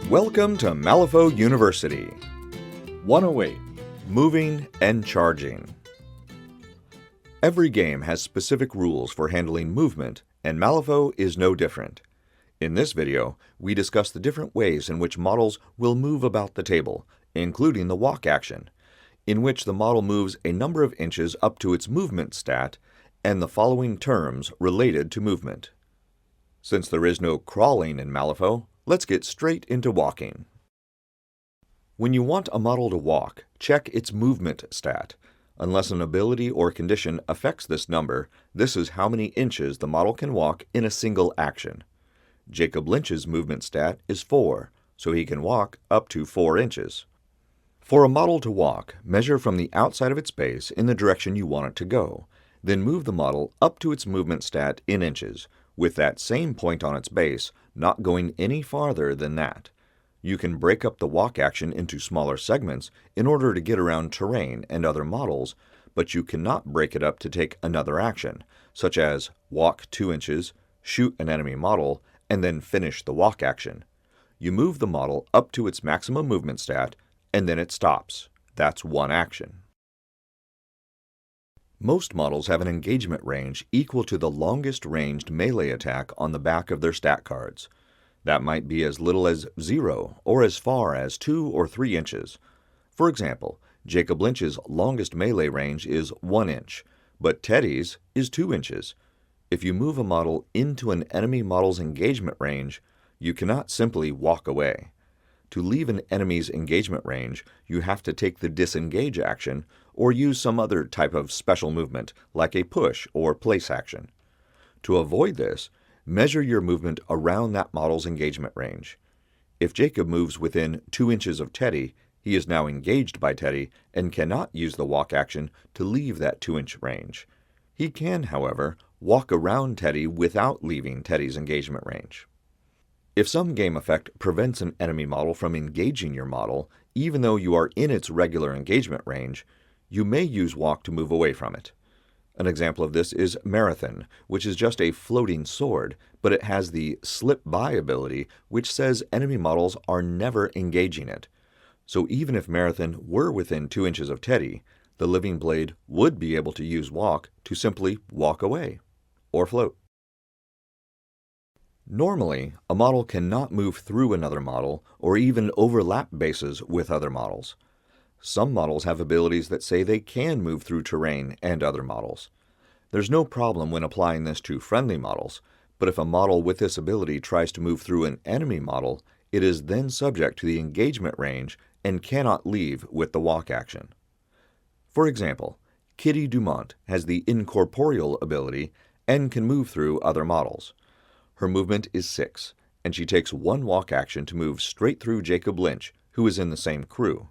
Welcome to Malifaux University. 108. Moving and Charging. Every game has specific rules for handling movement, and Malifaux is no different. In this video, we discuss the different ways in which models will move about the table, including the walk action, in which the model moves a number of inches up to its movement stat, and the following terms related to movement. Since there is no crawling in Malifaux, let's get straight into walking. When you want a model to walk, check its movement stat. Unless an ability or condition affects this number, this is how many inches the model can walk in a single action. Jacob Lynch's movement stat is 4, so he can walk up to 4 inches. For a model to walk, measure from the outside of its base in the direction you want it to go, then move the model up to its movement stat in inches, with that same point on its base, not going any farther than that. You can break up the walk action into smaller segments in order to get around terrain and other models, but you cannot break it up to take another action, such as walk 2 inches, shoot an enemy model, and then finish the walk action. You move the model up to its maximum movement stat, and then it stops. That's one action. Most models have an engagement range equal to the longest ranged melee attack on the back of their stat cards. That might be as little as 0 or as far as 2 or 3 inches. For example, Jacob Lynch's longest melee range is 1 inch, but Teddy's is 2 inches. If you move a model into an enemy model's engagement range, you cannot simply walk away. To leave an enemy's engagement range, you have to take the disengage action or use some other type of special movement, like a push or place action. To avoid this, measure your movement around that model's engagement range. If Jacob moves within 2 inches of Teddy, he is now engaged by Teddy and cannot use the walk action to leave that 2-inch range. He can, however, walk around Teddy without leaving Teddy's engagement range. If some game effect prevents an enemy model from engaging your model, even though you are in its regular engagement range, you may use walk to move away from it. An example of this is Marathon, which is just a floating sword, but it has the slip by ability, which says enemy models are never engaging it. So even if Marathon were within 2 inches of Teddy, the living blade would be able to use walk to simply walk away or float. Normally, a model cannot move through another model or even overlap bases with other models. Some models have abilities that say they can move through terrain and other models. There's no problem when applying this to friendly models, but if a model with this ability tries to move through an enemy model, it is then subject to the engagement range and cannot leave with the walk action. For example, Kitty Dumont has the incorporeal ability and can move through other models. Her movement is 6, and she takes 1 walk action to move straight through Jacob Lynch, who is in the same crew.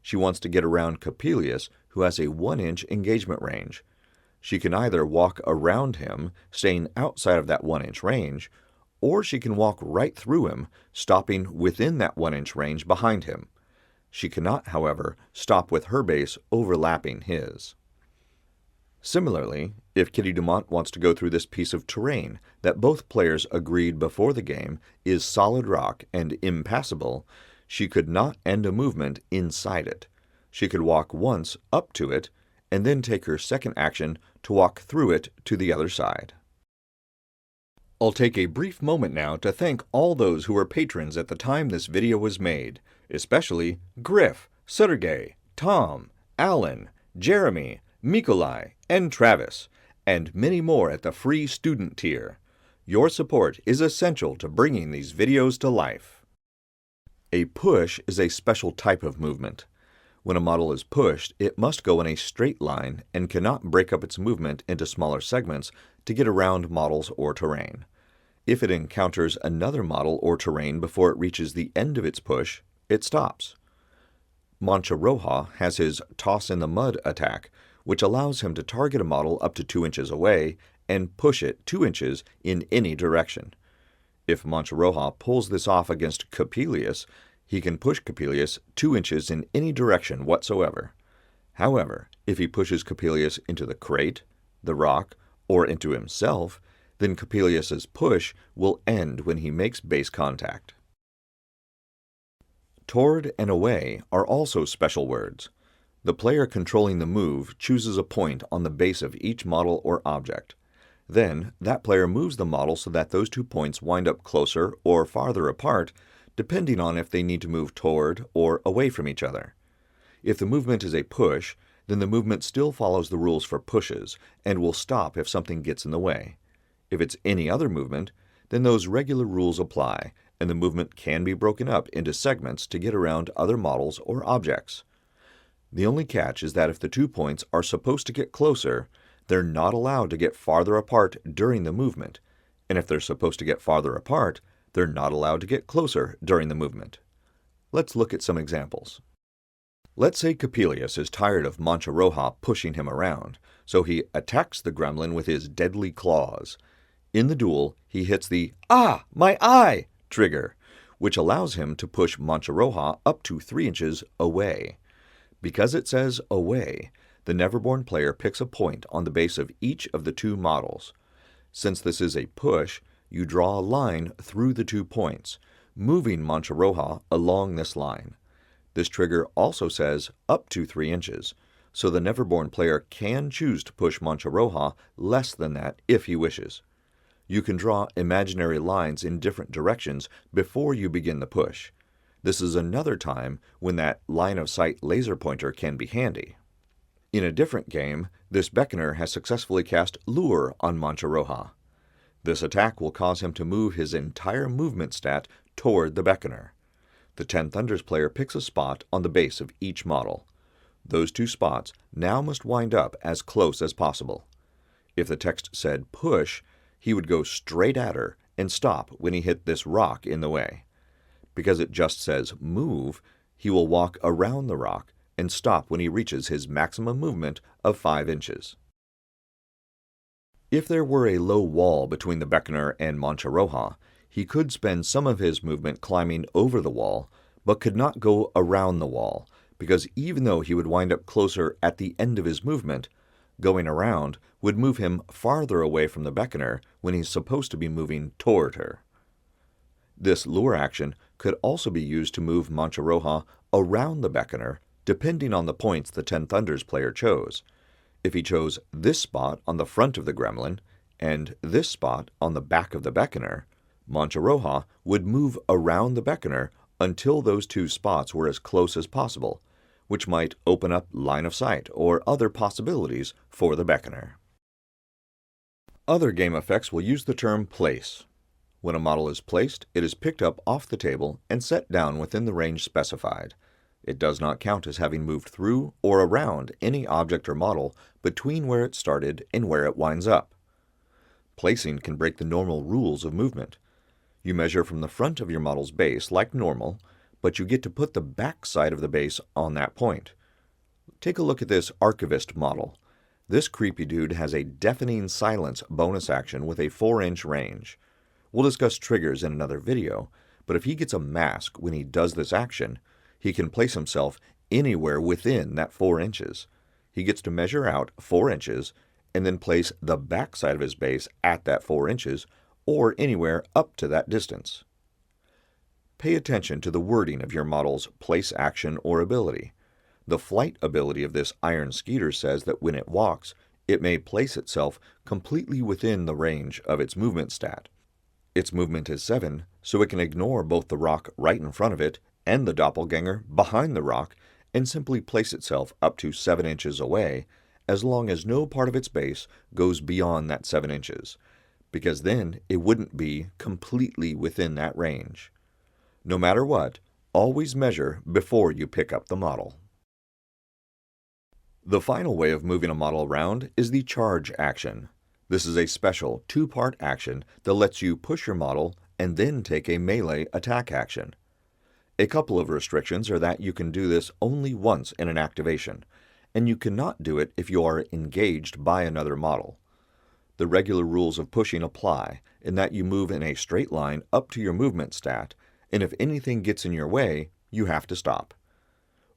She wants to get around Coppelius, who has a 1-inch engagement range. She can either walk around him, staying outside of that 1-inch range, or she can walk right through him, stopping within that 1-inch range behind him. She cannot, however, stop with her base overlapping his. Similarly, if Kitty Dumont wants to go through this piece of terrain that both players agreed before the game is solid rock and impassable, she could not end a movement inside it. She could walk once up to it, and then take her second action to walk through it to the other side. I'll take a brief moment now to thank all those who were patrons at the time this video was made, especially Griff, Sergey, Tom, Alan, Jeremy, Mikolai, and Travis, and many more at the free student tier. Your support is essential to bringing these videos to life. A push is a special type of movement. When a model is pushed, it must go in a straight line and cannot break up its movement into smaller segments to get around models or terrain. If it encounters another model or terrain before it reaches the end of its push, it stops. Mancha Roja has his Toss in the Mud attack, which allows him to target a model up to 2 inches away and push it 2 inches in any direction. If Mancha Roja pulls this off against Coppelius, he can push Coppelius 2 inches in any direction whatsoever. However, if he pushes Coppelius into the crate, the rock, or into himself, then Coppelius's push will end when he makes base contact. Toward and away are also special words. The player controlling the move chooses a point on the base of each model or object. Then, that player moves the model so that those 2 points wind up closer or farther apart, depending on if they need to move toward or away from each other. If the movement is a push, then the movement still follows the rules for pushes and will stop if something gets in the way. If it's any other movement, then those regular rules apply, and the movement can be broken up into segments to get around other models or objects. The only catch is that if the 2 points are supposed to get closer, they're not allowed to get farther apart during the movement, and if they're supposed to get farther apart, they're not allowed to get closer during the movement. Let's look at some examples. Let's say Coppelius is tired of Mancha Roja pushing him around, so he attacks the gremlin with his deadly claws. In the duel, he hits the "Ah, my eye!" trigger, which allows him to push Mancha Roja up to 3 inches away. Because it says away, the Neverborn player picks a point on the base of each of the 2 models. Since this is a push, you draw a line through the 2 points, moving Mancha Roja along this line. This trigger also says up to 3 inches, so the Neverborn player can choose to push Mancha Roja less than that if he wishes. You can draw imaginary lines in different directions before you begin the push. This is another time when that line-of-sight laser pointer can be handy. In a different game, this Beckoner has successfully cast Lure on Mancha Roja. This attack will cause him to move his entire movement stat toward the Beckoner. The 10 Thunders player picks a spot on the base of each model. Those 2 spots now must wind up as close as possible. If the text said push, he would go straight at her and stop when he hit this rock in the way. Because it just says move, he will walk around the rock and stop when he reaches his maximum movement of 5 inches. If there were a low wall between the Beckoner and Mancha Roja, he could spend some of his movement climbing over the wall, but could not go around the wall, because even though he would wind up closer at the end of his movement, going around would move him farther away from the Beckoner when he's supposed to be moving toward her. This lure action could also be used to move Mancha Roja around the Beckoner, depending on the points the 10 Thunders player chose. If he chose this spot on the front of the gremlin and this spot on the back of the Beckoner, Mancha Roja would move around the Beckoner until those 2 spots were as close as possible, which might open up line of sight or other possibilities for the Beckoner. Other game effects will use the term place. When a model is placed, it is picked up off the table and set down within the range specified. It does not count as having moved through or around any object or model between where it started and where it winds up. Placing can break the normal rules of movement. You measure from the front of your model's base like normal, but you get to put the back side of the base on that point. Take a look at this Archivist model. This creepy dude has a deafening silence bonus action with a 4-inch range. We'll discuss triggers in another video, but if he gets a mask when he does this action, he can place himself anywhere within that 4 inches. He gets to measure out 4 inches and then place the back side of his base at that 4 inches or anywhere up to that distance. Pay attention to the wording of your model's place action or ability. The flight ability of this Iron Skeeter says that when it walks, it may place itself completely within the range of its movement stat. Its movement is 7, so it can ignore both the rock right in front of it and the doppelganger behind the rock and simply place itself up to 7 inches away, as long as no part of its base goes beyond that 7 inches, because then it wouldn't be completely within that range. No matter what, always measure before you pick up the model. The final way of moving a model around is the charge action. This is a special 2-part action that lets you push your model and then take a melee attack action. A couple of restrictions are that you can do this only once in an activation, and you cannot do it if you are engaged by another model. The regular rules of pushing apply in that you move in a straight line up to your movement stat, and if anything gets in your way, you have to stop.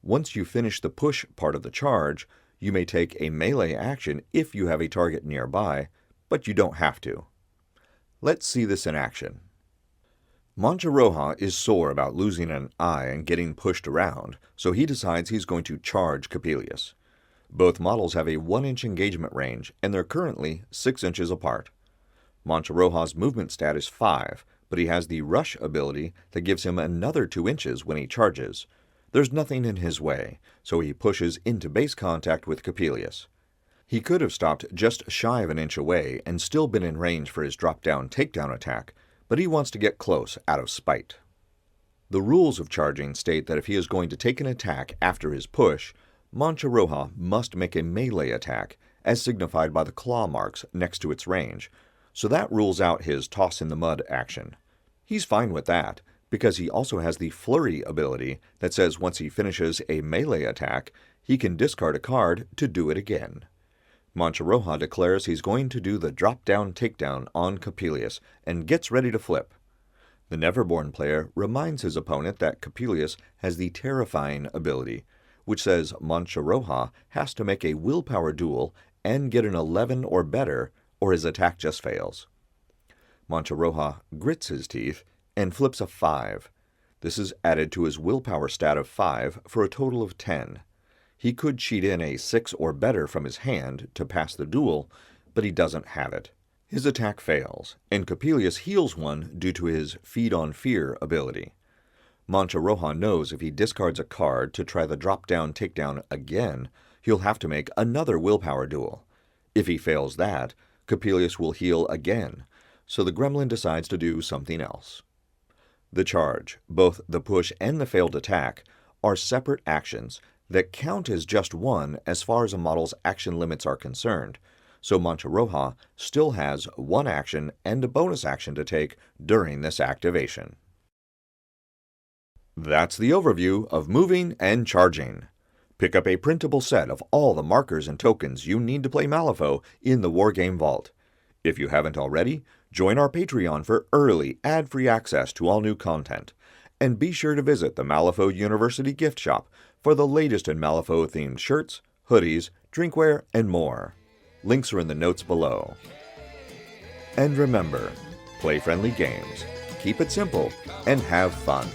Once you finish the push part of the charge, you may take a melee action if you have a target nearby, but you don't have to. Let's see this in action. Mancha Roja is sore about losing an eye and getting pushed around, so he decides he's going to charge Coppelius. Both models have a 1-inch engagement range, and they're currently 6 inches apart. Mancha Roja's movement stat is 5, but he has the rush ability that gives him another 2 inches when he charges. There's nothing in his way, so he pushes into base contact with Coppelius. He could have stopped just shy of an inch away and still been in range for his drop-down takedown attack, but he wants to get close out of spite. The rules of charging state that if he is going to take an attack after his push, Mancha Roja must make a melee attack, as signified by the claw marks next to its range, so that rules out his toss-in-the-mud action. He's fine with that, because he also has the flurry ability that says once he finishes a melee attack, he can discard a card to do it again. Mancha Roja declares he's going to do the drop-down takedown on Coppelius and gets ready to flip. The Neverborn player reminds his opponent that Coppelius has the Terrifying ability, which says Mancha Roja has to make a willpower duel and get an 11 or better, or his attack just fails. Mancha Roja grits his teeth and flips a 5. This is added to his willpower stat of 5 for a total of 10. He could cheat in a 6 or better from his hand to pass the duel, but he doesn't have it. His attack fails, and Coppelius heals one due to his Feed on Fear ability. Mancha Roja knows if he discards a card to try the drop-down takedown again, he'll have to make another willpower duel. If he fails that, Coppelius will heal again, so the gremlin decides to do something else. The charge, both the push and the failed attack, are separate actions that count as just one as far as a model's action limits are concerned, so Mancha Roja still has one action and a bonus action to take during this activation. That's the overview of moving and charging. Pick up a printable set of all the markers and tokens you need to play Malifaux in the Wargame Vault. If you haven't already, join our Patreon for early, ad-free access to all new content. And be sure to visit the Malifaux University gift shop for the latest in Malifaux-themed shirts, hoodies, drinkware, and more. Links are in the notes below. And remember, play friendly games, keep it simple, and have fun.